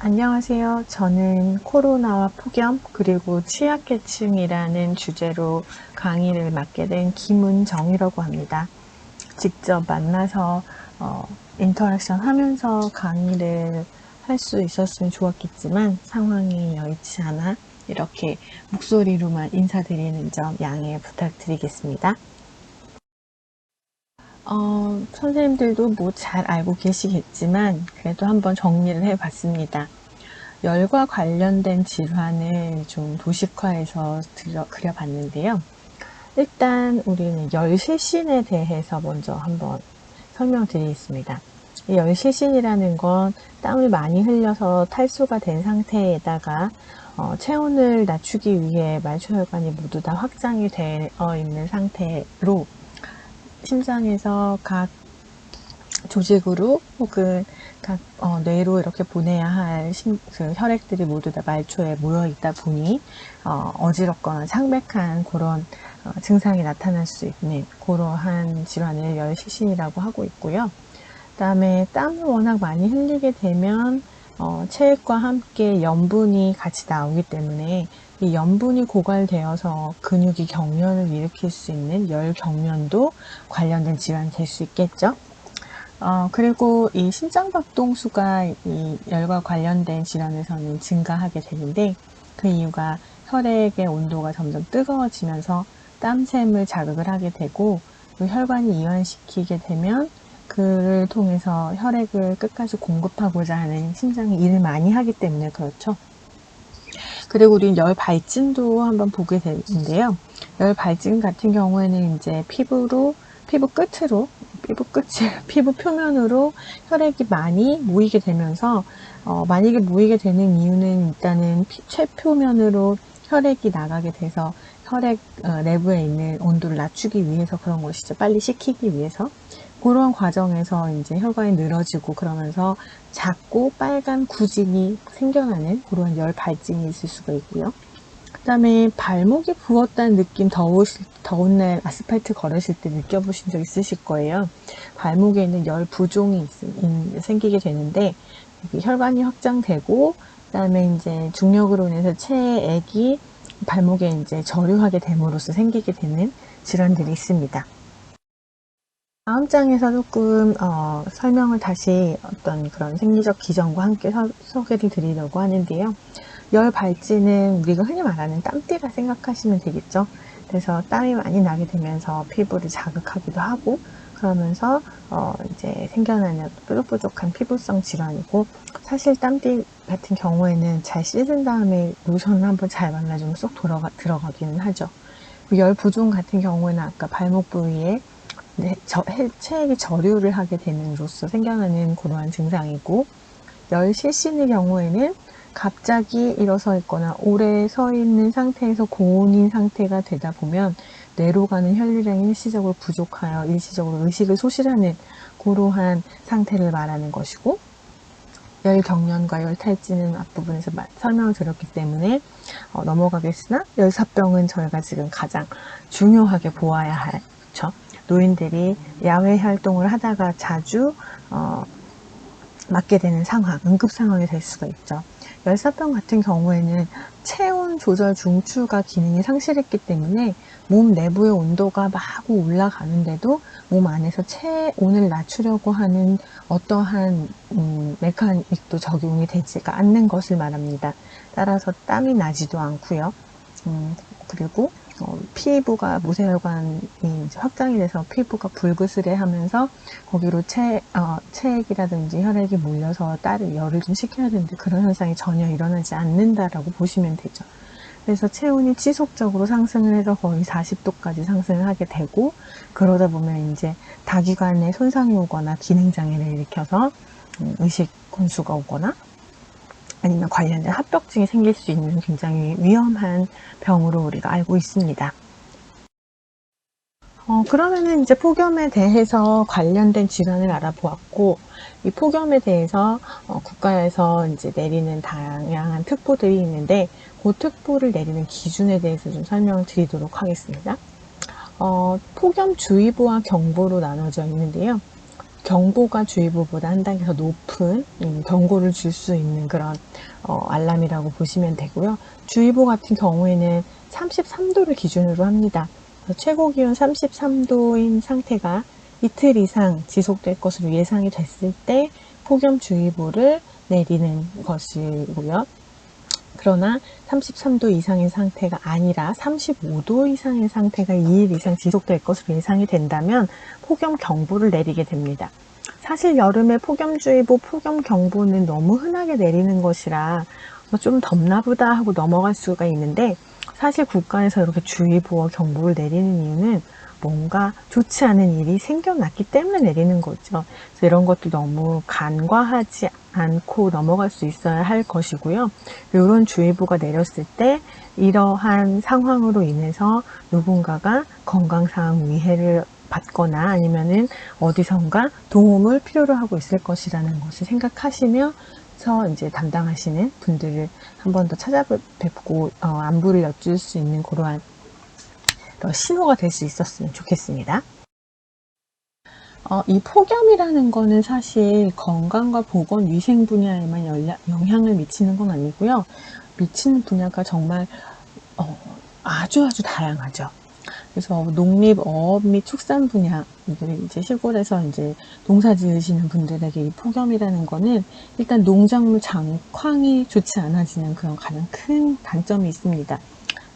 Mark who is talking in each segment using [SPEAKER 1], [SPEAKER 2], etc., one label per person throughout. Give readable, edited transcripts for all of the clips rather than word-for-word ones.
[SPEAKER 1] 안녕하세요. 저는 코로나와 폭염 그리고 취약계층이라는 주제로 강의를 맡게 된 김은정이라고 합니다. 직접 만나서 인터랙션 하면서 강의를 할 수 있었으면 좋았겠지만 상황이 여의치 않아 이렇게 목소리로만 인사드리는 점 양해 부탁드리겠습니다. 선생님들도 뭐 잘 알고 계시겠지만 그래도 한번 정리를 해봤습니다. 열과 관련된 질환을 좀 도식화해서 그려봤는데요. 일단 우리는 열실신에 대해서 먼저 한번 설명드리겠습니다. 이 열실신이라는 건 땀을 많이 흘려서 탈수가 된 상태에다가 체온을 낮추기 위해 말초혈관이 모두 다 확장이 되어 있는 상태로 심장에서 각 조직으로 혹은 각 뇌로 이렇게 보내야 할 그 혈액들이 모두 다 말초에 모여 있다 보니 어지럽거나 창백한 그런 증상이 나타날 수 있는 그러한 질환을 열실신이라고 하고 있고요. 그다음에 땀을 워낙 많이 흘리게 되면 체액과 함께 염분이 같이 나오기 때문에 이 염분이 고갈되어서 근육이 경련을 일으킬 수 있는 열경련도 관련된 질환이 될 수 있겠죠. 그리고 이 심장박동수가 이 열과 관련된 질환에서는 증가하게 되는데 그 이유가 혈액의 온도가 점점 뜨거워지면서 땀샘을 자극을 하게 되고 그 혈관이 이완시키게 되면 그를 통해서 혈액을 끝까지 공급하고자 하는 심장이 일을 많이 하기 때문에 그렇죠. 그리고 우리 열 발진도 한번 보게 되는데요. 열 발진 같은 경우에는 이제 피부 끝으로 피부 표면으로 혈액이 많이 모이게 되면서 만약에 모이게 되는 이유는 일단은 쇄표면으로 혈액이 나가게 돼서 혈액 내부에 있는 온도를 낮추기 위해서 그런 것이죠. 빨리 식히기 위해서. 그런 과정에서 이제 혈관이 늘어지고 그러면서 작고 빨간 구진이 생겨나는 그런 열 발진이 있을 수가 있고요. 그 다음에 발목이 부었다는 느낌 더운 날 아스팔트 걸으실 때 느껴보신 적 있으실 거예요. 발목에 있는 열 부종이 생기게 되는데 혈관이 확장되고 그 다음에 이제 중력으로 인해서 체액이 발목에 이제 저류하게 됨으로써 생기게 되는 질환들이 있습니다. 다음 장에서 조금 설명을 다시 어떤 그런 생리적 기전과 함께 소개를 드리려고 하는데요. 열 발진은 우리가 흔히 말하는 땀띠라 생각하시면 되겠죠. 그래서 땀이 많이 나게 되면서 피부를 자극하기도 하고 그러면서 이제 생겨나는 뾰족뾰족한 피부성 질환이고 사실 땀띠 같은 경우에는 잘 씻은 다음에 로션을 한번 잘 발라주면 쏙 들어가기는 하죠. 열 부종 같은 경우에는 아까 발목 부위에 체액이 저류를 하게 됨으로써 생겨나는 그러한 증상이고 열실신의 경우에는 갑자기 일어서 있거나 오래 서 있는 상태에서 고온인 상태가 되다 보면 뇌로 가는 혈류량이 일시적으로 부족하여 일시적으로 의식을 소실하는 그러한 상태를 말하는 것이고 열경련과 열탈진은 앞부분에서 설명을 드렸기 때문에 넘어가겠으나 열사병은 저희가 지금 가장 중요하게 보아야 할 그렇죠? 노인들이 야외 활동을 하다가 자주 맞게 되는 상황, 응급 상황이 될 수가 있죠. 열사병 같은 경우에는 체온 조절 중추가 기능이 상실했기 때문에 몸 내부의 온도가 마구 올라가는데도 몸 안에서 체온을 낮추려고 하는 어떠한 메커닉도 적용이 되지가 않는 것을 말합니다. 따라서 땀이 나지도 않고요. 그리고 피부가 모세혈관이 확장이 돼서 피부가 불그스레하면서 거기로 체액이라든지 혈액이 몰려서 열을 좀 식혀야 되는데 그런 현상이 전혀 일어나지 않는다라고 보시면 되죠. 그래서 체온이 지속적으로 상승을 해서 거의 40도까지 상승을 하게 되고 그러다 보면 이제 다기관에 손상이 오거나 기능장애를 일으켜서 의식 혼수가 오거나 아니면 관련된 합병증이 생길 수 있는 굉장히 위험한 병으로 우리가 알고 있습니다. 그러면은 이제 폭염에 대해서 관련된 질환을 알아보았고, 이 폭염에 대해서 국가에서 이제 내리는 다양한 특보들이 있는데, 그 특보를 내리는 기준에 대해서 좀 설명을 드리도록 하겠습니다. 폭염주의보와 경보로 나눠져 있는데요. 경보가 주의보보다 한 단계 더 높은 경고를 줄 수 있는 그런 알람이라고 보시면 되고요. 주의보 같은 경우에는 33도를 기준으로 합니다. 최고 기온 33도인 상태가 이틀 이상 지속될 것으로 예상이 됐을 때 폭염주의보를 내리는 것이고요. 그러나 33도 이상의 상태가 아니라 35도 이상의 상태가 2일 이상 지속될 것으로 예상이 된다면 폭염경보를 내리게 됩니다. 사실 여름에 폭염주의보, 폭염경보는 너무 흔하게 내리는 것이라 좀 덥나 보다 하고 넘어갈 수가 있는데, 사실 국가에서 이렇게 주의보와 경보를 내리는 이유는 뭔가 좋지 않은 일이 생겨났기 때문에 내리는 거죠. 그래서 이런 것도 너무 간과하지 않고 넘어갈 수 있어야 할 것이고요. 이런 주의보가 내렸을 때 이러한 상황으로 인해서 누군가가 건강상 위해를 받거나 아니면은 어디선가 도움을 필요로 하고 있을 것이라는 것을 생각하시면서 이제 담당하시는 분들을 한 번 더 찾아뵙고 안부를 여쭐 수 있는 그러한 신호가 될 수 있었으면 좋겠습니다. 이 폭염이라는 거는 사실 건강과 보건, 위생 분야에만 영향을 미치는 건 아니고요. 미치는 분야가 정말 아주 다양하죠. 그래서 농립, 어업 및 축산 분야들이 이제 시골에서 이제 농사 지으시는 분들에게 이 폭염이라는 거는 일단 농작물 장황이 좋지 않아지는 그런 가장 큰 단점이 있습니다.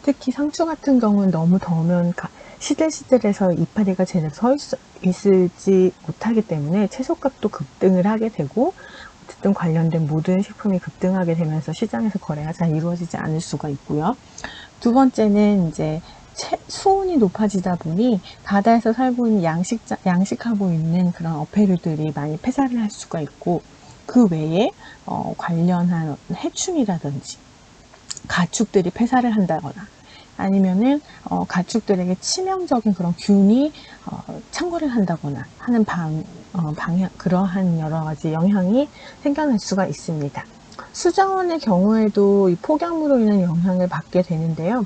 [SPEAKER 1] 특히 상추 같은 경우는 너무 더우면 시들시들해서 이파리가 제대로 서 있을지 못하기 때문에 채소값도 급등을 하게 되고, 어쨌든 관련된 모든 식품이 급등하게 되면서 시장에서 거래가 잘 이루어지지 않을 수가 있고요. 두 번째는 이제 수온이 높아지다 보니 바다에서 살고 있는 양식하고 있는 그런 어패류들이 많이 폐사를 할 수가 있고, 그 외에 관련한 해충이라든지 가축들이 폐사를 한다거나 아니면은 가축들에게 치명적인 그런 균이 창궐을 한다거나 하는 방향, 그러한 여러 가지 영향이 생겨날 수가 있습니다. 수자원의 경우에도 이 폭염으로 인한 영향을 받게 되는데요.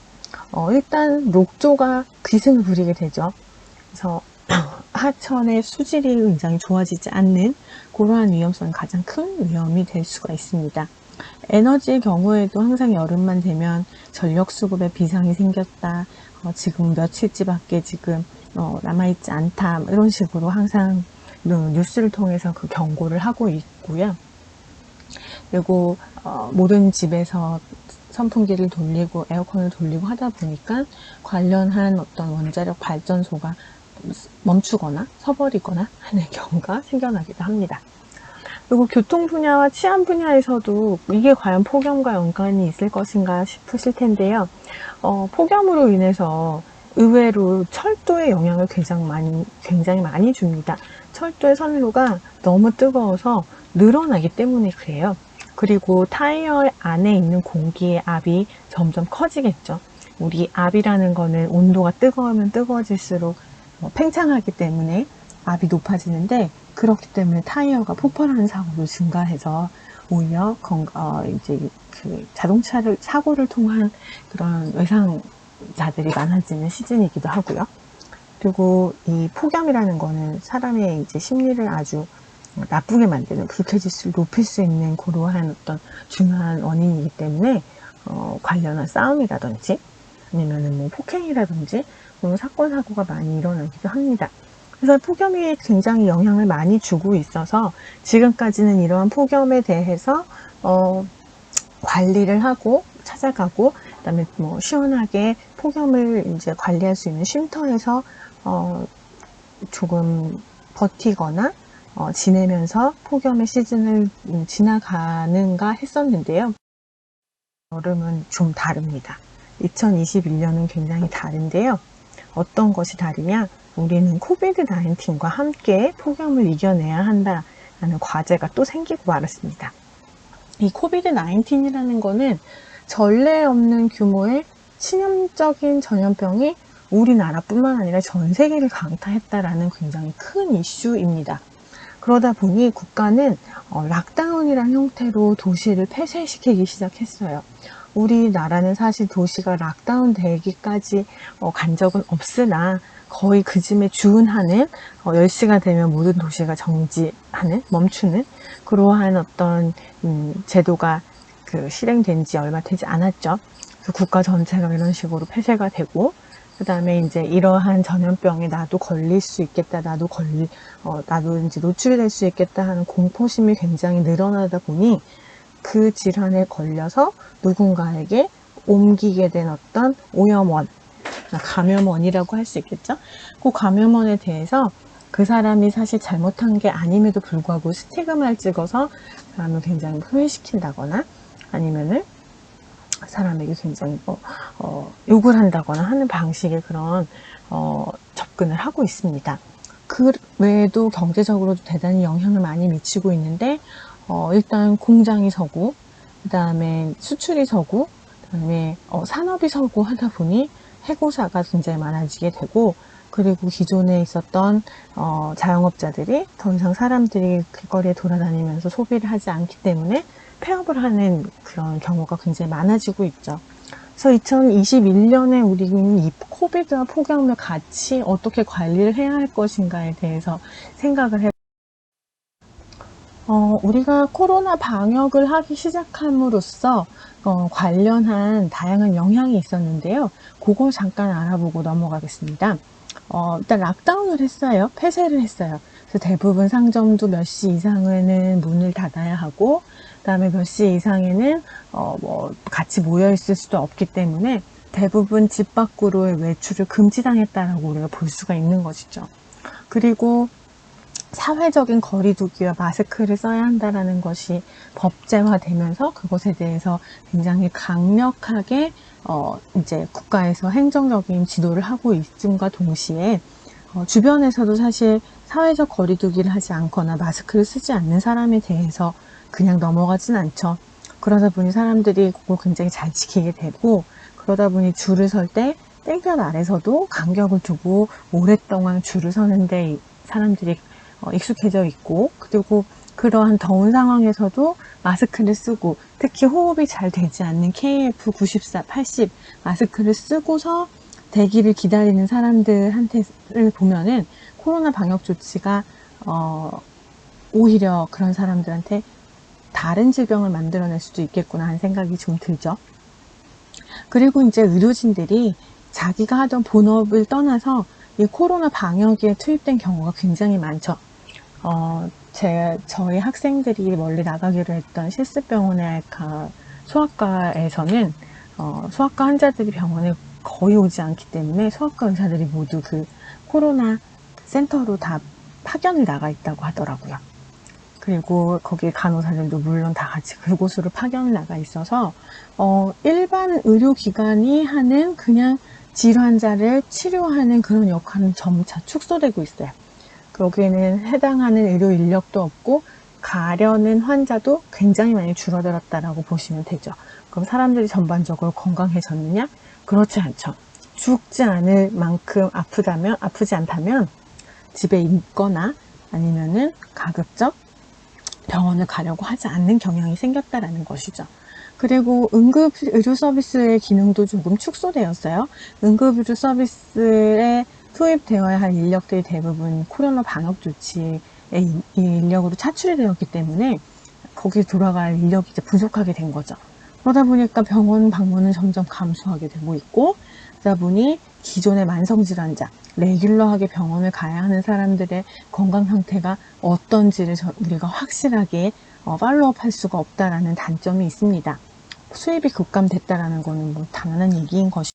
[SPEAKER 1] 일단 녹조가 기승을 부리게 되죠. 그래서 하천의 수질이 굉장히 좋아지지 않는 그러한 위험성이 가장 큰 위험이 될 수가 있습니다. 에너지의 경우에도 항상 여름만 되면 전력 수급에 비상이 생겼다, 지금 며칠째밖에 지금 남아있지 않다, 이런 식으로 항상 뉴스를 통해서 그 경고를 하고 있고요. 그리고 모든 집에서 선풍기를 돌리고 에어컨을 돌리고 하다 보니까 관련한 어떤 원자력 발전소가 멈추거나 서버리거나 하는 경우가 생겨나기도 합니다. 그리고 교통 분야와 치안 분야에서도 이게 과연 폭염과 연관이 있을 것인가 싶으실 텐데요. 폭염으로 인해서 의외로 철도에 영향을 굉장히 많이 줍니다. 철도의 선로가 너무 뜨거워서 늘어나기 때문에 그래요. 그리고 타이어 안에 있는 공기의 압이 점점 커지겠죠. 우리 압이라는 거는 온도가 뜨거우면 뜨거워질수록 팽창하기 때문에 압이 높아지는데, 그렇기 때문에 타이어가 폭발하는 사고도 증가해서 오히려 이제 그 자동차를 사고를 통한 그런 외상자들이 많아지는 시즌이기도 하고요. 그리고 이 폭염이라는 거는 사람의 이제 심리를 아주 나쁘게 만드는, 불쾌지수를 높일 수 있는 그러한 어떤 중요한 원인이기 때문에 관련한 싸움이라든지 아니면은 뭐 폭행이라든지 그런 사건 사고가 많이 일어나기도 합니다. 그래서 폭염이 굉장히 영향을 많이 주고 있어서 지금까지는 이러한 폭염에 대해서 관리를 하고 찾아가고, 그다음에 뭐 시원하게 폭염을 이제 관리할 수 있는 쉼터에서 조금 버티거나 지내면서 폭염의 시즌을 지나가는가 했었는데요. 여름은 좀 다릅니다. 2021년은 굉장히 다른데요. 어떤 것이 다르냐? 우리는 코비드-19과 함께 폭염을 이겨내야 한다라는 과제가 또 생기고 말았습니다. 이 코비드-19이라는 거는 전례 없는 규모의 치명적인 전염병이 우리나라뿐만 아니라 전 세계를 강타했다라는 굉장히 큰 이슈입니다. 그러다 보니 국가는 락다운이라는 형태로 도시를 폐쇄시키기 시작했어요. 우리나라는 사실 도시가 락다운 되기까지 간 적은 없으나 거의 그 즈음에 주은하는 10시가 되면 모든 도시가 정지하는, 멈추는 그러한 어떤 제도가 실행된 지 얼마 되지 않았죠. 그래서 국가 전체가 이런 식으로 폐쇄가 되고, 그 다음에 이제 이러한 전염병에 나도 걸릴 수 있겠다, 나도 이제 노출이 될 수 있겠다 하는 공포심이 굉장히 늘어나다 보니 그 질환에 걸려서 누군가에게 옮기게 된 어떤 오염원, 감염원이라고 할 수 있겠죠. 그 감염원에 대해서 그 사람이 사실 잘못한 게 아님에도 불구하고 스티그마를 찍어서 사람을 굉장히 소외시킨다거나 아니면은 사람에게 굉장히 욕을 한다거나 하는 방식의 그런 접근을 하고 있습니다. 그 외에도 경제적으로도 대단히 영향을 많이 미치고 있는데 일단 공장이 서고, 그 다음에 수출이 서고, 그 다음에 산업이 서고 하다 보니 해고사가 굉장히 많아지게 되고, 그리고 기존에 있었던 자영업자들이 더 이상 사람들이 길거리에 돌아다니면서 소비를 하지 않기 때문에 폐업을 하는 그런 경우가 굉장히 많아지고 있죠. 그래서 2021년에 우리는 이 코비드와 폭염을 같이 어떻게 관리를 해야 할 것인가에 대해서 생각을 해요. 우리가 코로나 방역을 하기 시작함으로써 관련한 다양한 영향이 있었는데요. 그걸 잠깐 알아보고 넘어가겠습니다. 일단 락다운을 했어요. 폐쇄를 했어요. 그래서 대부분 상점도 몇 시 이상에는 문을 닫아야 하고, 그 다음에 몇 시 이상에는 같이 모여 있을 수도 없기 때문에 대부분 집 밖으로의 외출을 금지당했다라고 우리가 볼 수가 있는 것이죠. 그리고 사회적인 거리두기와 마스크를 써야 한다라는 것이 법제화되면서 그것에 대해서 굉장히 강력하게 이제 국가에서 행정적인 지도를 하고 있음과 동시에 주변에서도 사실 사회적 거리두기를 하지 않거나 마스크를 쓰지 않는 사람에 대해서 그냥 넘어가진 않죠. 그러다 보니 사람들이 그걸 굉장히 잘 지키게 되고, 그러다 보니 줄을 설 때 땡볕 아래서도 간격을 두고 오랫동안 줄을 서는데 사람들이 익숙해져 있고, 그리고 그러한 더운 상황에서도 마스크를 쓰고, 특히 호흡이 잘 되지 않는 KF94, 80 마스크를 쓰고서 대기를 기다리는 사람들한테를 보면은 코로나 방역 조치가 오히려 그런 사람들한테 다른 질병을 만들어낼 수도 있겠구나 하는 생각이 좀 들죠. 그리고 이제 의료진들이 자기가 하던 본업을 떠나서 이 코로나 방역에 투입된 경우가 굉장히 많죠. 저희 학생들이 멀리 나가기로 했던 실습병원의 소아과에서는 소아과 환자들이 병원에 거의 오지 않기 때문에 소아과 의사들이 모두 그 코로나 센터로 다 파견을 나가 있다고 하더라고요. 그리고 거기 간호사들도 물론 다 같이 그곳으로 파견을 나가 있어서 일반 의료기관이 하는 그냥 질환자를 치료하는 그런 역할은 점차 축소되고 있어요. 여기에는 해당하는 의료 인력도 없고 가려는 환자도 굉장히 많이 줄어들었다라고 보시면 되죠. 그럼 사람들이 전반적으로 건강해졌느냐? 그렇지 않죠. 죽지 않을 만큼 아프지 않다면 집에 있거나 아니면은 가급적 병원을 가려고 하지 않는 경향이 생겼다라는 것이죠. 그리고 응급 의료 서비스의 기능도 조금 축소되었어요. 응급 의료 서비스에 투입되어야 할 인력들이 대부분 코로나 방역 조치의 인력으로 차출이 되었기 때문에 거기에 돌아갈 인력이 이제 부족하게 된 거죠. 그러다 보니까 병원 방문은 점점 감소하게 되고 있고, 그러다 보니 기존의 만성질환자, 레귤러하게 병원을 가야 하는 사람들의 건강 상태가 어떤지를 우리가 확실하게 팔로우업 할 수가 없다라는 단점이 있습니다. 수입이 급감됐다라는 거는 뭐 당연한 얘기인 것이죠.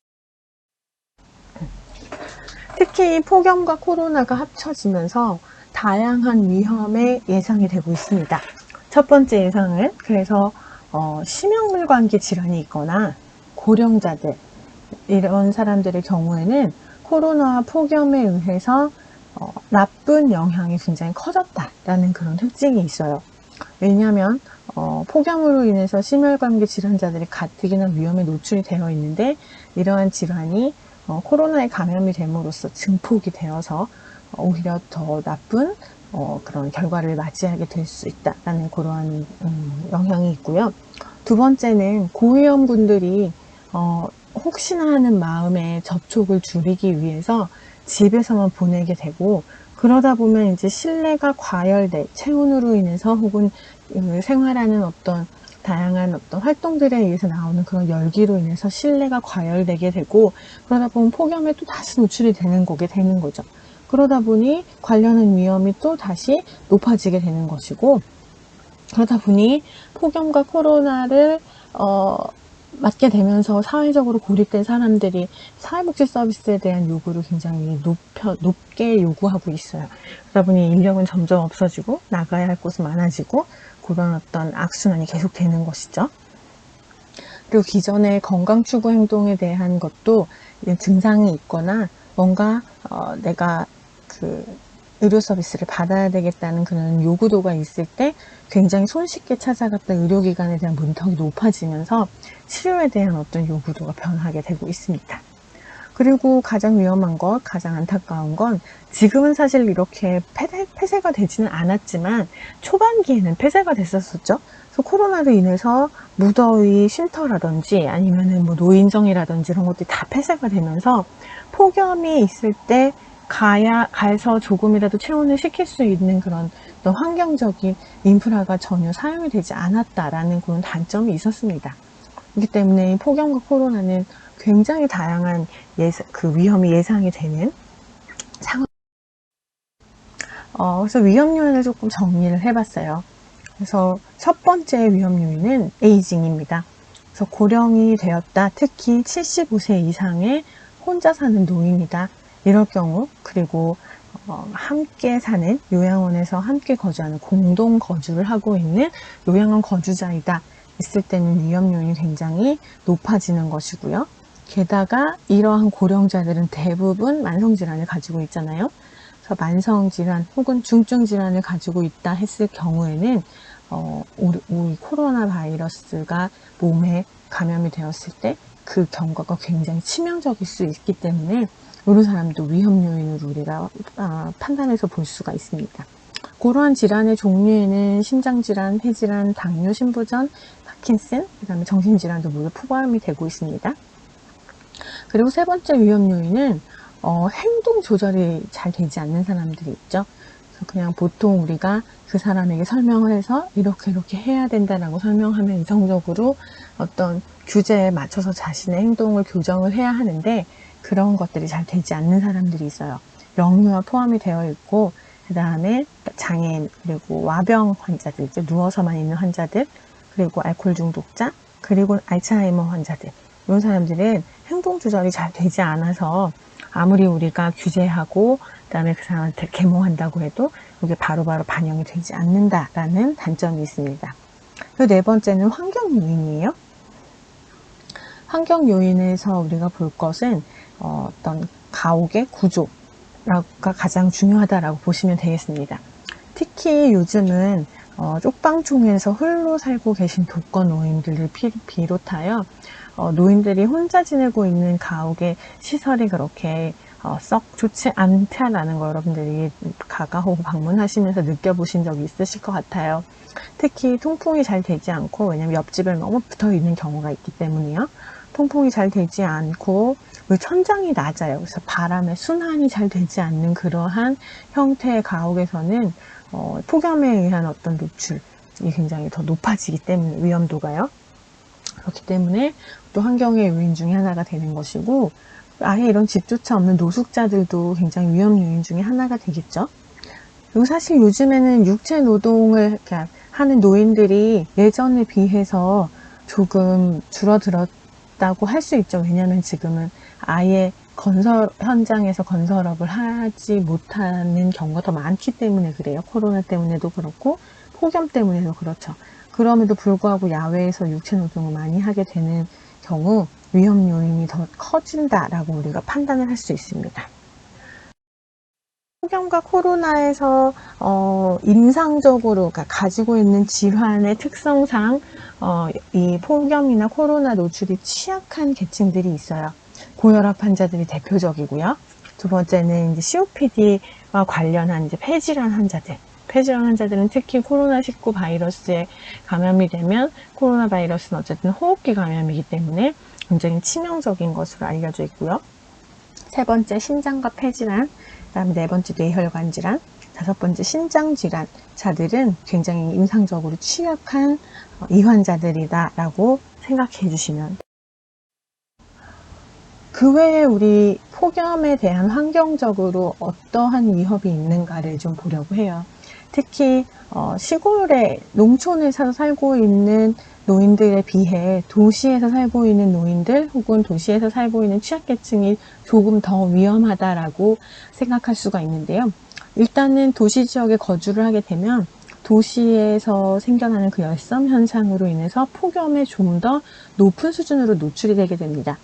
[SPEAKER 1] 특히 폭염과 코로나가 합쳐지면서 다양한 위험에 예상이 되고 있습니다. 첫 번째 예상은 그래서 심혈관계 질환이 있거나 고령자들 이런 사람들의 경우에는 코로나와 폭염에 의해서 나쁜 영향이 굉장히 커졌다라는 그런 특징이 있어요. 왜냐하면 폭염으로 인해서 심혈관계 질환자들이 가뜩이나 위험에 노출이 되어 있는데, 이러한 질환이 코로나에 감염이 됨으로써 증폭이 되어서 오히려 더 나쁜 그런 결과를 맞이하게 될 수 있다라는 그러한 영향이 있고요. 두 번째는 고위험군들이 혹시나 하는 마음에 접촉을 줄이기 위해서 집에서만 보내게 되고, 그러다 보면 이제 실내가 과열돼 체온으로 인해서 혹은 생활하는 어떤 다양한 어떤 활동들에 의해서 나오는 그런 열기로 인해서 실내가 과열되게 되고, 그러다 보면 폭염에 또 다시 노출이 되는 거죠. 그러다 보니 관련한 위험이 또 다시 높아지게 되는 것이고, 그러다 보니 폭염과 코로나를 맞게 되면서 사회적으로 고립된 사람들이 사회복지 서비스에 대한 요구를 굉장히 높게 요구하고 있어요. 그러다 보니 인력은 점점 없어지고 나가야 할 곳은 많아지고, 그런 어떤 악순환이 계속되는 것이죠. 그리고 기존의 건강추구 행동에 대한 것도 증상이 있거나 뭔가 내가 그 의료 서비스를 받아야 되겠다는 그런 요구도가 있을 때 굉장히 손쉽게 찾아갔던 의료기관에 대한 문턱이 높아지면서 치료에 대한 어떤 요구도가 변하게 되고 있습니다. 그리고 가장 위험한 것, 가장 안타까운 건 지금은 사실 이렇게 폐쇄가 되지는 않았지만 초반기에는 폐쇄가 됐었죠. 그래서 코로나로 인해서 무더위 쉼터라든지 아니면은 뭐 노인정이라든지 이런 것들이 다 폐쇄가 되면서 폭염이 있을 때 가서 조금이라도 체온을 식힐 수 있는 그런 어떤 환경적인 인프라가 전혀 사용이 되지 않았다라는 그런 단점이 있었습니다. 그렇기 때문에 폭염과 코로나는 굉장히 다양한 위험이 예상이 되는 상황. 그래서 위험 요인을 조금 정리를 해봤어요. 그래서 첫 번째 위험 요인은 에이징입니다. 그래서 고령이 되었다, 특히 75세 이상의 혼자 사는 노인이다, 이럴 경우, 그리고 함께 사는 요양원에서 함께 거주하는 공동 거주를 하고 있는 요양원 거주자이다 있을 때는 위험 요인이 굉장히 높아지는 것이고요. 게다가 이러한 고령자들은 대부분 만성질환을 가지고 있잖아요. 그래서 만성질환 혹은 중증질환을 가지고 있다 했을 경우에는 우리 코로나 바이러스가 몸에 감염이 되었을 때 그 경과가 굉장히 치명적일 수 있기 때문에 이런 사람도 위험 요인으로 우리가 판단해서 볼 수가 있습니다. 그러한 질환의 종류에는 심장질환, 폐질환, 당뇨, 신부전, 파킨슨, 그 다음에 정신질환도 모두 포함이 되고 있습니다. 그리고 세 번째 위험 요인은 행동 조절이 잘 되지 않는 사람들이 있죠. 그래서 그냥 보통 우리가 그 사람에게 설명을 해서 이렇게 해야 된다라고 설명하면 이성적으로 어떤 규제에 맞춰서 자신의 행동을 교정을 해야 하는데, 그런 것들이 잘 되지 않는 사람들이 있어요. 영유아 포함이 되어 있고, 그 다음에 장애인, 그리고 와병 환자들, 누워서만 있는 환자들, 그리고 알코올 중독자, 그리고 알츠하이머 환자들, 이런 사람들은 행동 조절이 잘 되지 않아서 아무리 우리가 규제하고 그 다음에 그 사람한테 계몽한다고 해도 이게 바로바로 반영이 되지 않는다라는 단점이 있습니다. 그리고 네 번째는 환경 요인이에요. 환경 요인에서 우리가 볼 것은 어떤 가옥의 구조가 가장 중요하다라고 보시면 되겠습니다. 특히 요즘은 쪽방촌에서 홀로 살고 계신 독거노인들을 비롯하여 노인들이 혼자 지내고 있는 가옥의 시설이 그렇게 썩 좋지 않다라는 거 여러분들이 가가호 방문하시면서 느껴보신 적이 있으실 것 같아요. 특히 통풍이 잘 되지 않고, 왜냐면 옆집에 너무 붙어 있는 경우가 있기 때문이요. 통풍이 잘 되지 않고 천장이 낮아요. 그래서 바람의 순환이 잘 되지 않는 그러한 형태의 가옥에서는 폭염에 의한 어떤 노출이 굉장히 더 높아지기 때문에 위험도가요. 그렇기 때문에 또 환경의 요인 중에 하나가 되는 것이고, 아예 이런 집조차 없는 노숙자들도 굉장히 위험 요인 중에 하나가 되겠죠. 그리고 사실 요즘에는 육체 노동을 하는 노인들이 예전에 비해서 조금 줄어들었다고 할 수 있죠. 왜냐하면 지금은 아예 건설 현장에서 건설업을 하지 못하는 경우가 더 많기 때문에 그래요. 코로나 때문에도 그렇고 폭염 때문에도 그렇죠. 그럼에도 불구하고 야외에서 육체 노동을 많이 하게 되는 경우 위험 요인이 더 커진다라고 우리가 판단을 할 수 있습니다. 폭염과 코로나에서 임상적으로 가지고 있는 질환의 특성상 이 폭염이나 코로나 노출이 취약한 계층들이 있어요. 고혈압 환자들이 대표적이고요. 두 번째는 이제 COPD와 관련한 이제 폐질환 환자들. 폐질환 환자들은 특히 코로나19 바이러스에 감염이 되면, 코로나 바이러스는 어쨌든 호흡기 감염이기 때문에 굉장히 치명적인 것으로 알려져 있고요. 세 번째 신장과 폐질환, 그다음에 네 번째 뇌혈관 질환, 다섯 번째 신장 질환 자들은 굉장히 임상적으로 취약한 이 환자들이다라고 생각해 주시면, 그 외에 우리 폭염에 대한 환경적으로 어떠한 위협이 있는가를 좀 보려고 해요. 특히 시골에 농촌에서 살고 있는 노인들에 비해 도시에서 살고 있는 노인들 혹은 도시에서 살고 있는 취약계층이 조금 더 위험하다라고 생각할 수가 있는데요. 일단은 도시 지역에 거주를 하게 되면 도시에서 생겨나는 그 열섬 현상으로 인해서 폭염에 좀 더 높은 수준으로 노출이 되게 됩니다.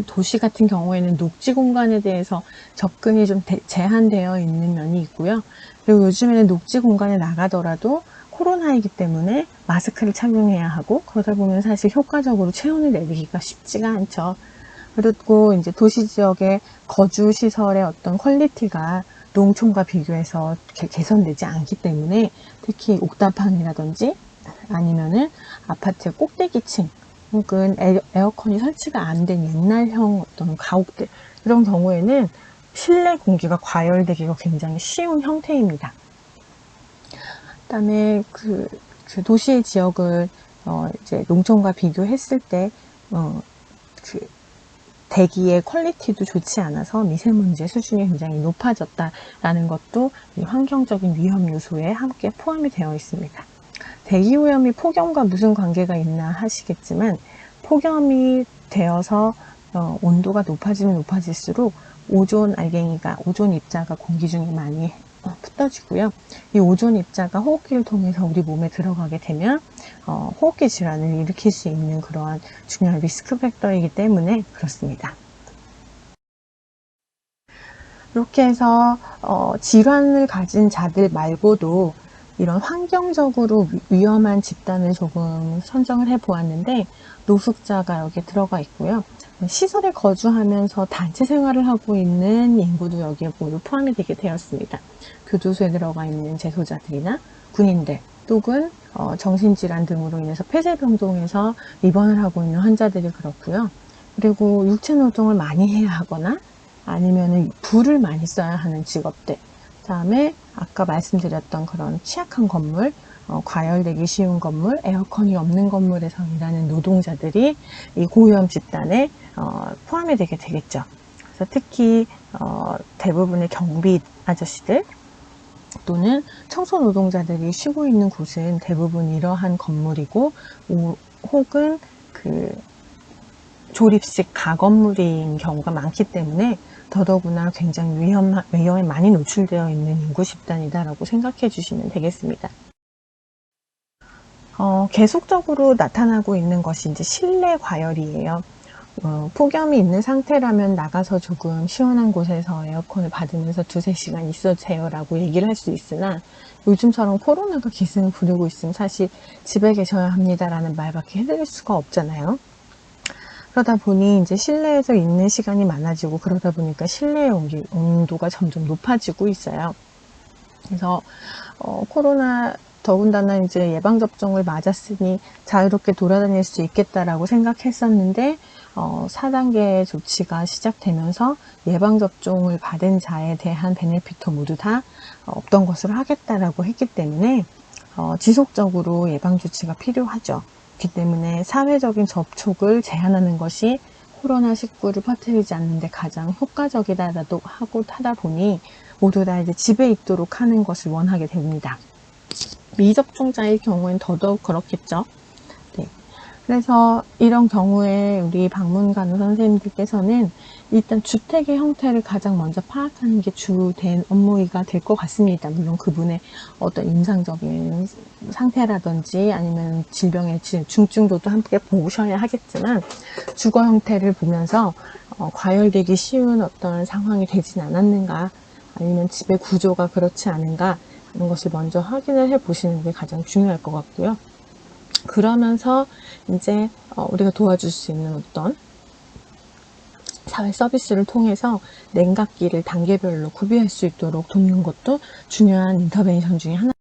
[SPEAKER 1] 도시 같은 경우에는 녹지 공간에 대해서 접근이 좀 제한되어 있는 면이 있고요. 그리고 요즘에는 녹지 공간에 나가더라도 코로나이기 때문에 마스크를 착용해야 하고, 그러다 보면 사실 효과적으로 체온을 내리기가 쉽지가 않죠. 그리고 이제 도시 지역의 거주 시설의 어떤 퀄리티가 농촌과 비교해서 개선되지 않기 때문에, 특히 옥탑방이라든지 아니면은 아파트 꼭대기층 혹은 에어컨이 설치가 안 된 옛날형 어떤 가옥들, 이런 경우에는 실내 공기가 과열되기가 굉장히 쉬운 형태입니다. 그다음에 그 도시 지역을 이제 농촌과 비교했을 때 그 대기의 퀄리티도 좋지 않아서 미세먼지의 수준이 굉장히 높아졌다라는 것도 이 환경적인 위험 요소에 함께 포함이 되어 있습니다. 대기오염이 폭염과 무슨 관계가 있나 하시겠지만, 폭염이 되어서 온도가 높아지면 높아질수록 오존 입자가 공기 중에 많이 흩어지고요. 이 오존 입자가 호흡기를 통해서 우리 몸에 들어가게 되면 호흡기 질환을 일으킬 수 있는 그러한 중요한 리스크 팩터이기 때문에 그렇습니다. 이렇게 해서 질환을 가진 자들 말고도 이런 환경적으로 위험한 집단을 조금 선정을 해 보았는데, 노숙자가 여기에 들어가 있고요. 시설에 거주하면서 단체 생활을 하고 있는 인구도 여기에 모두 포함이 되게 되었습니다. 교도소에 들어가 있는 재소자들이나 군인들, 또는 정신질환 등으로 인해서 폐쇄병동에서 입원을 하고 있는 환자들이 그렇고요. 그리고 육체노동을 많이 해야 하거나 아니면은 불을 많이 써야 하는 직업들, 그다음에 아까 말씀드렸던 그런 취약한 건물, 과열되기 쉬운 건물, 에어컨이 없는 건물에서 일하는 노동자들이 이 고위험 집단에 포함이 되게 되겠죠. 그래서 특히 대부분의 경비 아저씨들 또는 청소 노동자들이 쉬고 있는 곳은 대부분 이러한 건물이고, 혹은 그 조립식 가건물인 경우가 많기 때문에 더더구나 굉장히 위험에 많이 노출되어 있는 인구 집단이다라고 생각해 주시면 되겠습니다. 계속적으로 나타나고 있는 것이 이제 실내 과열이에요. 폭염이 있는 상태라면 나가서 조금 시원한 곳에서 에어컨을 받으면서 2-3시간 있어주세요라고 얘기를 할 수 있으나, 요즘처럼 코로나가 기승을 부리고 있으면 사실 집에 계셔야 합니다라는 말밖에 해드릴 수가 없잖아요. 그러다 보니 이제 실내에서 있는 시간이 많아지고, 그러다 보니까 실내의 온도가 점점 높아지고 있어요. 그래서 코로나 더군다나 이제 예방접종을 맞았으니 자유롭게 돌아다닐 수 있겠다라고 생각했었는데, 4단계 조치가 시작되면서 예방접종을 받은 자에 대한 베네피트 모두 다 없던 것으로 하겠다라고 했기 때문에 지속적으로 예방조치가 필요하죠. 그렇기 때문에 사회적인 접촉을 제한하는 것이 코로나19를 퍼뜨리지 않는 데 가장 효과적이다라고 하다 보니 모두 다 이제 집에 있도록 하는 것을 원하게 됩니다. 미접종자의 경우엔 더더욱 그렇겠죠. 네. 그래서 이런 경우에 우리 방문간호 선생님들께서는 일단 주택의 형태를 가장 먼저 파악하는 게 주된 업무가 될 것 같습니다. 물론 그분의 어떤 임상적인 상태라든지 아니면 질병의 중증도도 함께 보셔야 하겠지만, 주거 형태를 보면서 과열되기 쉬운 어떤 상황이 되진 않았는가, 아니면 집의 구조가 그렇지 않은가 하는 것을 먼저 확인을 해 보시는 게 가장 중요할 것 같고요. 그러면서 이제 우리가 도와줄 수 있는 어떤 사회 서비스를 통해서 냉각기를 단계별로 구비할 수 있도록 돕는 것도 중요한 인터벤션 중에 하나.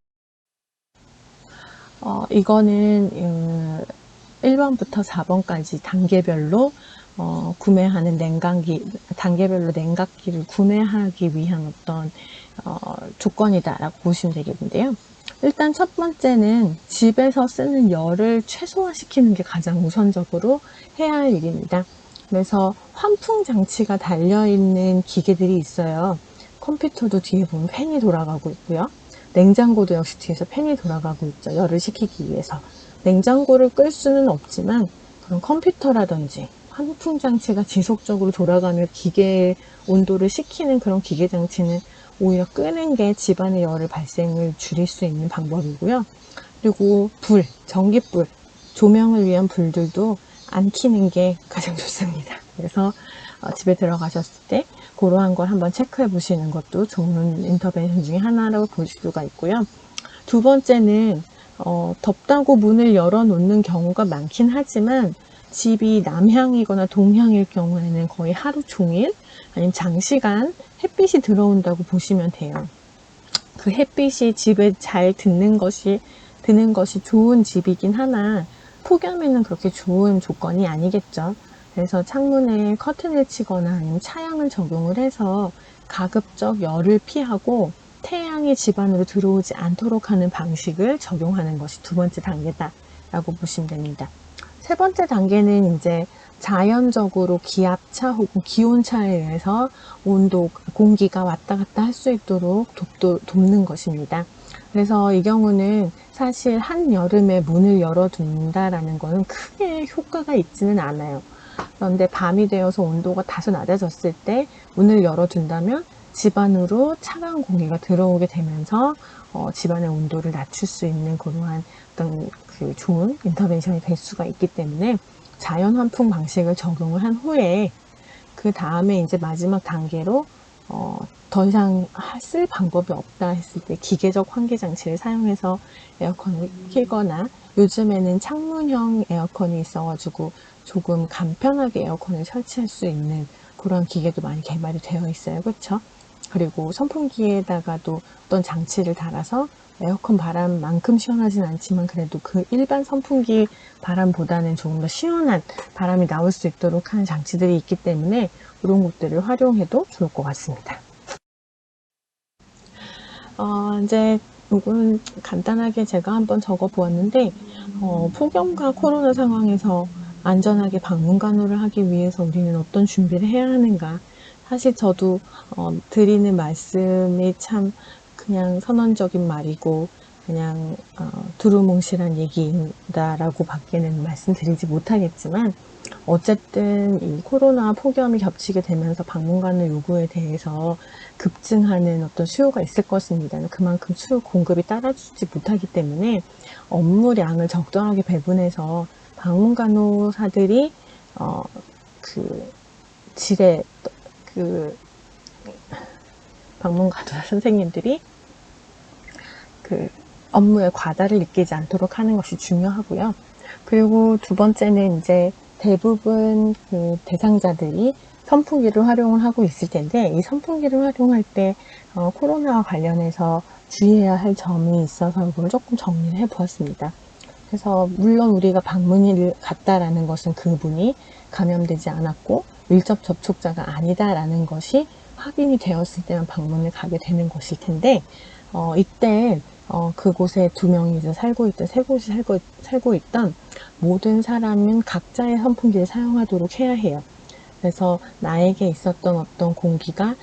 [SPEAKER 1] 이거는 1번부터 4번까지 단계별로 구매하는 냉각기, 단계별로 냉각기를 구매하기 위한 어떤 조건이다라고 보시면 되겠는데요. 일단 첫 번째는 집에서 쓰는 열을 최소화시키는 게 가장 우선적으로 해야 할 일입니다. 그래서 환풍 장치가 달려있는 기계들이 있어요. 컴퓨터도 뒤에 보면 팬이 돌아가고 있고요. 냉장고도 역시 뒤에서 팬이 돌아가고 있죠. 열을 식히기 위해서. 냉장고를 끌 수는 없지만 그런 컴퓨터라든지 환풍 장치가 지속적으로 돌아가는 기계의 온도를 식히는 그런 기계 장치는 오히려 끄는 게 집안의 열을 발생을 줄일 수 있는 방법이고요. 그리고 불, 전기불, 조명을 위한 불들도 안 켜는 게 가장 좋습니다. 그래서 집에 들어가셨을 때 그러한 걸 한번 체크해 보시는 것도 좋은 인터벤션 중에 하나라고 볼 수가 있고요. 두 번째는 덥다고 문을 열어 놓는 경우가 많긴 하지만 집이 남향이거나 동향일 경우에는 거의 하루 종일 아니면 장시간 햇빛이 들어온다고 보시면 돼요. 그 햇빛이 집에 잘 드는 것이 좋은 집이긴 하나 폭염에는 그렇게 좋은 조건이 아니겠죠. 그래서 창문에 커튼을 치거나 아니면 차양을 적용을 해서 가급적 열을 피하고 태양이 집 안으로 들어오지 않도록 하는 방식을 적용하는 것이 두 번째 단계다라고 보시면 됩니다. 세 번째 단계는 이제 자연적으로 기압차 혹은 기온차에 의해서 온도, 공기가 왔다 갔다 할 수 있도록 돕는 것입니다. 그래서 이 경우는 사실 한여름에 문을 열어둔다라는 것은 크게 효과가 있지는 않아요. 그런데 밤이 되어서 온도가 다소 낮아졌을 때 문을 열어둔다면 집안으로 차가운 공기가 들어오게 되면서 집안의 온도를 낮출 수 있는 그러한 어떤 그 좋은 인터벤션이 될 수가 있기 때문에 자연 환풍 방식을 적용을 한 후에 그 다음에 이제 마지막 단계로 더 이상 쓸 방법이 없다 했을 때 기계적 환기 장치를 사용해서 에어컨을 켜거나 요즘에는 창문형 에어컨이 있어가지고 조금 간편하게 에어컨을 설치할 수 있는 그런 기계도 많이 개발이 되어 있어요. 그렇죠? 그리고 선풍기에다가도 어떤 장치를 달아서 에어컨 바람만큼 시원하진 않지만 그래도 그 일반 선풍기 바람보다는 조금 더 시원한 바람이 나올 수 있도록 하는 장치들이 있기 때문에 이런 것들을 활용해도 좋을 것 같습니다. 이제 이거는 간단하게 제가 한번 적어 보았는데 폭염과 코로나 상황에서 안전하게 방문간호를 하기 위해서 우리는 어떤 준비를 해야 하는가. 사실 저도 드리는 말씀이 참 그냥 선언적인 말이고 그냥 두루뭉실한 얘기다라고 밖에는 말씀드리지 못하겠지만 어쨌든 이 코로나 폭염이 겹치게 되면서 방문간호 요구에 대해서 급증하는 어떤 수요가 있을 것입니다. 그만큼 수요 공급이 따라주지 못하기 때문에 업무량을 적절하게 배분해서 방문간호사들이 그 질의 그 방문간호사 선생님들이 그 업무에 과다를 느끼지 않도록 하는 것이 중요하고요. 그리고 두 번째는 이제 대부분 그 대상자들이 선풍기를 활용을 하고 있을 텐데 이 선풍기를 활용할 때 코로나와 관련해서 주의해야 할 점이 있어서 이걸 조금 정리를 해 보았습니다. 그래서 물론 우리가 방문을 갔다라는 것은 그분이 감염되지 않았고 밀접 접촉자가 아니다라는 것이 확인이 되었을 때만 방문을 가게 되는 것일 텐데 이때 그곳에 두 명이 이제 살고 있던 세 곳이 살고 있던 모든 사람은 각자의 선풍기를 사용하도록 해야 해요. 그래서 나에게 있었던 어떤 공기가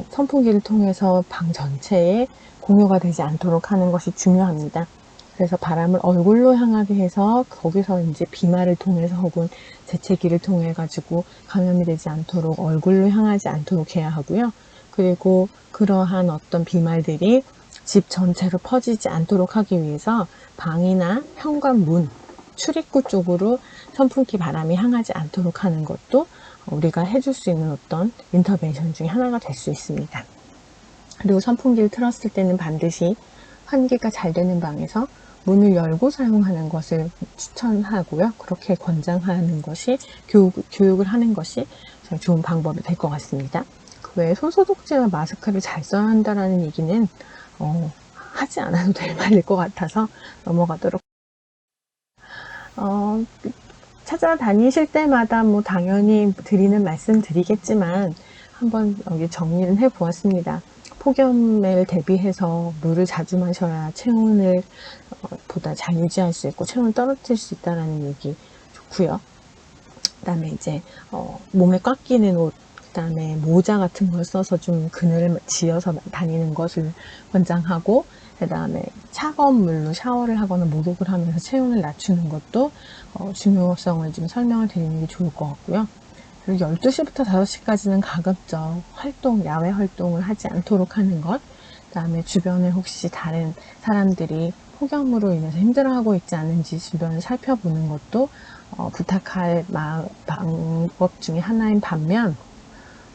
[SPEAKER 1] 선풍기를 통해서 방 전체에 공유가 되지 않도록 하는 것이 중요합니다. 그래서 바람을 얼굴로 향하게 해서 거기서 이제 비말을 통해서 혹은 재채기를 통해 가지고 감염이 되지 않도록 얼굴로 향하지 않도록 해야 하고요. 그리고 그러한 어떤 비말들이 집 전체로 퍼지지 않도록 하기 위해서 방이나 현관문, 출입구 쪽으로 선풍기 바람이 향하지 않도록 하는 것도 우리가 해줄 수 있는 어떤 인터벤션 중에 하나가 될 수 있습니다. 그리고 선풍기를 틀었을 때는 반드시 환기가 잘 되는 방에서 문을 열고 사용하는 것을 추천하고요. 그렇게 권장하는 것이 교육을 하는 것이 좋은 방법이 될 것 같습니다. 그 외에 손소독제와 마스크를 잘 써야 한다는 얘기는 하지 않아도 될 말일 것 같아서 넘어가도록 찾아다니실 때마다 뭐 당연히 드리는 말씀 드리겠지만 한번 여기 정리를 해 보았습니다. 폭염을 대비해서 물을 자주 마셔야 체온을 보다 잘 유지할 수 있고 체온을 떨어뜨릴 수 있다는 얘기 좋고요. 그 다음에 이제 몸에 꽉 끼는 옷, 그 다음에 모자 같은 걸 써서 좀 그늘을 지어서 다니는 것을 권장하고, 그 다음에 차가운 물로 샤워를 하거나 목욕을 하면서 체온을 낮추는 것도 중요성을 좀 설명을 드리는 게 좋을 것 같고요. 그리고 12시부터 5시까지는 가급적 야외 활동을 하지 않도록 하는 것, 그 다음에 주변에 혹시 다른 사람들이 폭염으로 인해서 힘들어하고 있지 않은지 주변을 살펴보는 것도 부탁할 방법 중에 하나인 반면,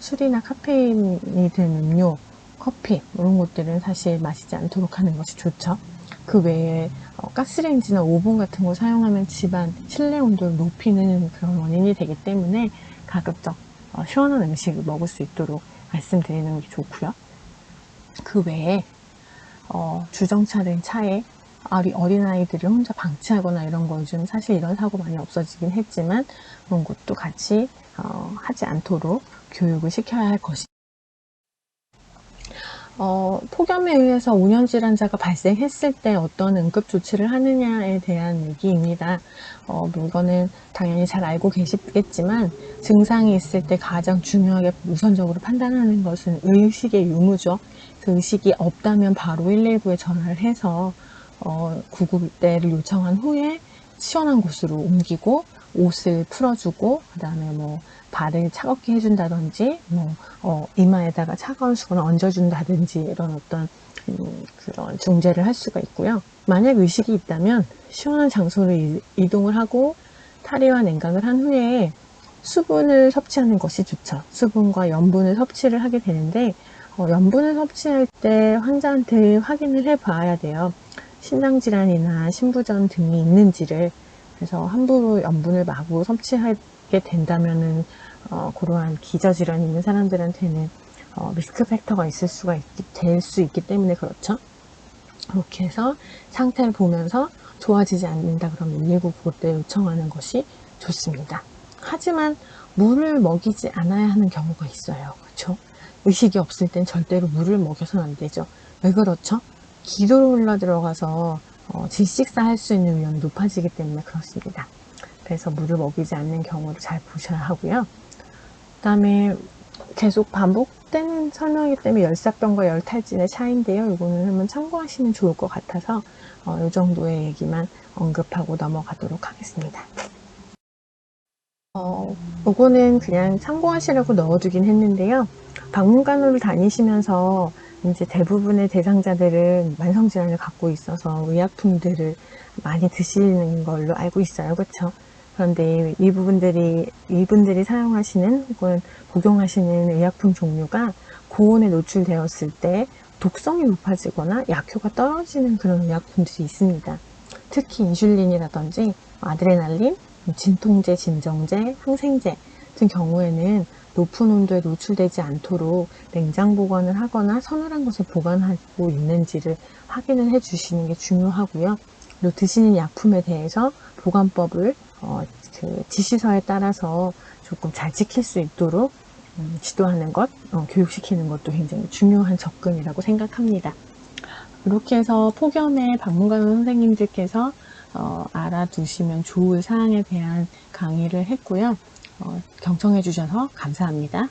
[SPEAKER 1] 술이나 카페인이 든 음료, 커피 이런 것들은 사실 마시지 않도록 하는 것이 좋죠. 그 외에 가스레인지나 오븐 같은 거 사용하면 집안 실내 온도를 높이는 그런 원인이 되기 때문에 가급적 시원한 음식을 먹을 수 있도록 말씀드리는 게 좋고요. 그 외에 주정차된 차에 어린아이들을 혼자 방치하거나 이런 거 요즘 사실 이런 사고 많이 없어지긴 했지만 그런 것도 같이 하지 않도록 교육을 시켜야 할 것입니다. 폭염에 의해서 온열질환자가 발생했을 때 어떤 응급조치를 하느냐에 대한 얘기입니다. 이거는 당연히 잘 알고 계시겠지만 증상이 있을 때 가장 중요하게 우선적으로 판단하는 것은 의식의 유무죠. 그 의식이 없다면 바로 119에 전화를 해서 구급대를 요청한 후에 시원한 곳으로 옮기고 옷을 풀어주고, 그 다음에 뭐 발을 차갑게 해준다든지 이마에다가 차가운 수건을 얹어준다든지 이런 어떤 그런 중재를 할 수가 있고요. 만약 의식이 있다면 시원한 장소로 이동을 하고 탈의와 냉각을 한 후에 수분을 섭취하는 것이 좋죠. 수분과 염분을 섭취를 하게 되는데 염분을 섭취할 때 환자한테 확인을 해 봐야 돼요. 신장질환이나 신부전 등이 있는지를. 그래서 함부로 염분을 마구 섭취하게 된다면은 그러한 기저질환이 있는 사람들한테는 리스크 팩터가 될 수 있기 때문에 그렇죠. 그렇게 해서 상태를 보면서 좋아지지 않는다 그러면 119 그때 요청하는 것이 좋습니다. 하지만 물을 먹이지 않아야 하는 경우가 있어요. 그렇죠? 의식이 없을 땐 절대로 물을 먹여서는 안 되죠. 왜 그렇죠? 기도로 흘러 들어가서 질식사할 수 있는 위험이 높아지기 때문에 그렇습니다. 그래서 물을 먹이지 않는 경우를 잘 보셔야 하고요. 그 다음에 계속 반복되는 설명이기 때문에 열사병과 열탈진의 차이인데요. 이거는 한번 참고하시면 좋을 것 같아서 이 정도의 얘기만 언급하고 넘어가도록 하겠습니다. 이거는 그냥 참고하시라고 넣어두긴 했는데요. 박물관으로 다니시면서 이제 대부분의 대상자들은 만성질환을 갖고 있어서 의약품들을 많이 드시는 걸로 알고 있어요. 그렇죠? 그런데 이분들이 사용하시는 혹은 복용하시는 의약품 종류가 고온에 노출되었을 때 독성이 높아지거나 약효가 떨어지는 그런 의약품들이 있습니다. 특히 인슐린이라든지 아드레날린, 진통제, 진정제, 항생제 같은 경우에는 높은 온도에 노출되지 않도록 냉장 보관을 하거나 서늘한 곳에 보관하고 있는지를 확인을 해 주시는 게 중요하고요. 그리고 드시는 약품에 대해서 보관법을 그 지시서에 따라서 조금 잘 지킬 수 있도록 지도하는 것, 교육시키는 것도 굉장히 중요한 접근이라고 생각합니다. 이렇게 해서 폭염에 박물관 선생님들께서 알아두시면 좋을 사항에 대한 강의를 했고요. 경청해 주셔서 감사합니다.